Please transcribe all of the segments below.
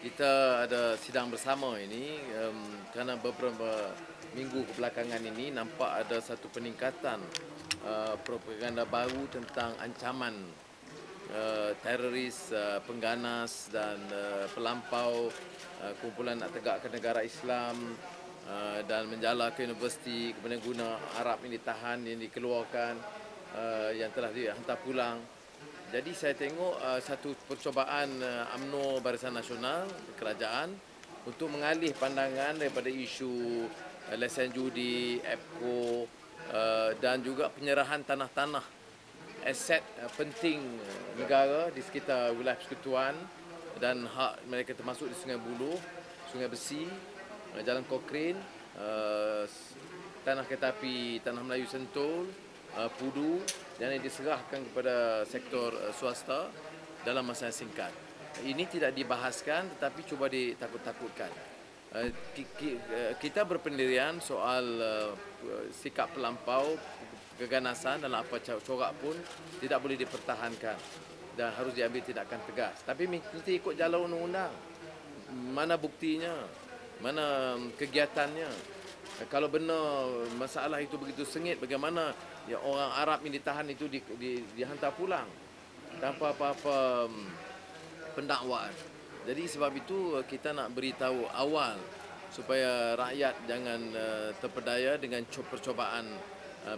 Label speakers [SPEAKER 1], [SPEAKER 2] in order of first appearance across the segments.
[SPEAKER 1] Kita ada sidang bersama ini kerana beberapa minggu kebelakangan ini nampak ada satu peningkatan propaganda baru tentang ancaman teroris, pengganas dan pelampau kumpulan nak tegakkan negara Islam dan menjala ke universiti, kemudian guna Arab yang ditahan, yang dikeluarkan, yang telah dihantar pulang. Jadi saya tengok satu percubaan UMNO Barisan Nasional Kerajaan untuk mengalih pandangan daripada isu lesen judi, EPCO dan juga penyerahan tanah-tanah aset penting negara di sekitar wilayah persekutuan dan hak mereka termasuk di Sungai Buloh, Sungai Besi, Jalan Kokrin, tanah kereta api Tanah Melayu Sentul, Pudu dan yang diserahkan kepada sektor swasta dalam masa yang singkat. Ini tidak dibahaskan tetapi cuba ditakut-takutkan. Kita berpendirian soal sikap pelampau, keganasan dalam apa corak pun tidak boleh dipertahankan dan harus diambil tindakan tegas. Tapi mesti ikut jalan undang-undang. Mana buktinya? Mana kegiatannya? Kalau benar masalah itu begitu sengit, bagaimana ya orang Arab yang ditahan itu dihantar pulang tanpa apa-apa pendakwaan. Jadi sebab itu kita nak beritahu awal supaya rakyat jangan terpedaya dengan percobaan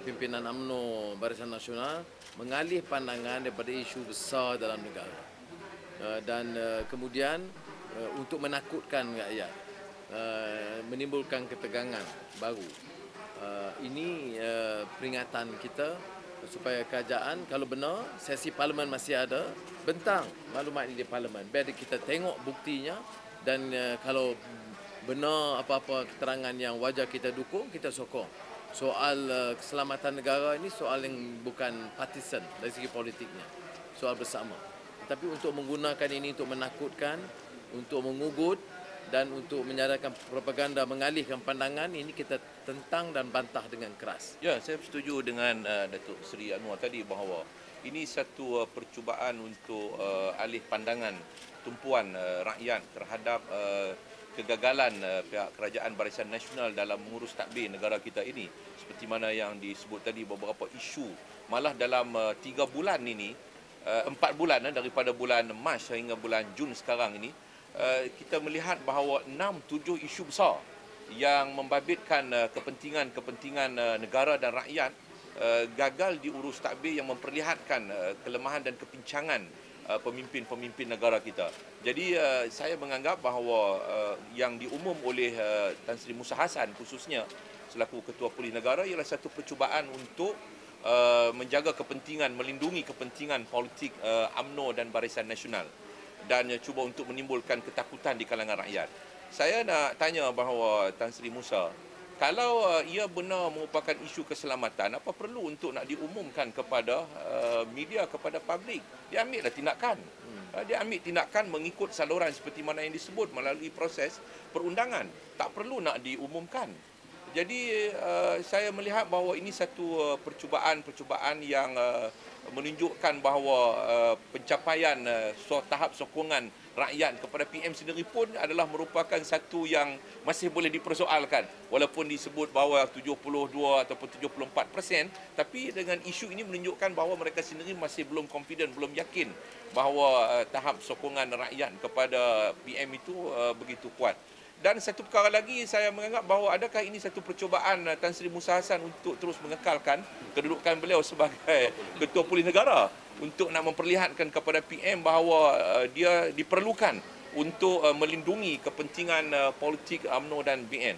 [SPEAKER 1] pimpinan UMNO Barisan Nasional mengalih pandangan daripada isu besar dalam negara dan kemudian untuk menakutkan rakyat, menimbulkan ketegangan baru. Ini peringatan kita supaya kerajaan kalau benar sesi parlimen masih ada, bentang maklumat ini di parlimen. Biar kita tengok buktinya dan kalau benar apa-apa keterangan yang wajar kita dukung, kita sokong. Soal keselamatan negara ini soal yang bukan partisan dari segi politiknya, soal bersama. Tapi untuk menggunakan ini untuk menakutkan, untuk mengugut dan untuk menyadarkan propaganda mengalihkan pandangan, ini kita tentang dan bantah dengan keras.
[SPEAKER 2] Ya, saya setuju dengan Datuk Seri Anwar tadi bahawa ini satu percubaan untuk alih pandangan tumpuan rakyat terhadap kegagalan pihak Kerajaan Barisan Nasional dalam mengurus tadbir negara kita ini. Seperti mana yang disebut tadi beberapa isu, malah dalam 3 bulan ini, 4 bulan daripada bulan Mac hingga bulan Jun sekarang ini, kita melihat bahawa 6-7 isu besar yang membabitkan kepentingan negara dan rakyat gagal diurus tadbir yang memperlihatkan kelemahan dan kepincangan pemimpin-pemimpin negara kita. Jadi saya menganggap bahawa yang diumum oleh Tan Sri Musa Hassan khususnya selaku Ketua Polis Negara ialah satu percubaan untuk menjaga kepentingan, melindungi kepentingan politik UMNO dan Barisan Nasional dan cuba untuk menimbulkan ketakutan di kalangan rakyat. Saya nak tanya bahawa Tan Sri Musa, kalau ia benar merupakan isu keselamatan, apa perlu untuk nak diumumkan kepada media, kepada publik? Dia ambillah tindakan. Dia ambil tindakan mengikut saluran seperti mana yang disebut melalui proses perundangan. Tak perlu nak diumumkan. Jadi saya melihat bahawa ini satu percubaan yang menunjukkan bahawa pencapaian tahap sokongan rakyat kepada PM sendiri pun adalah merupakan satu yang masih boleh dipersoalkan. Walaupun disebut bahawa 72 ataupun 74%, tapi dengan isu ini menunjukkan bahawa mereka sendiri masih belum confident, belum yakin bahawa tahap sokongan rakyat kepada PM itu begitu kuat. Dan satu perkara lagi, saya menganggap bahawa adakah ini satu percubaan Tan Sri Musa Hassan untuk terus mengekalkan kedudukan beliau sebagai Ketua Polis Negara untuk nak memperlihatkan kepada PM bahawa dia diperlukan untuk melindungi kepentingan politik UMNO dan BN.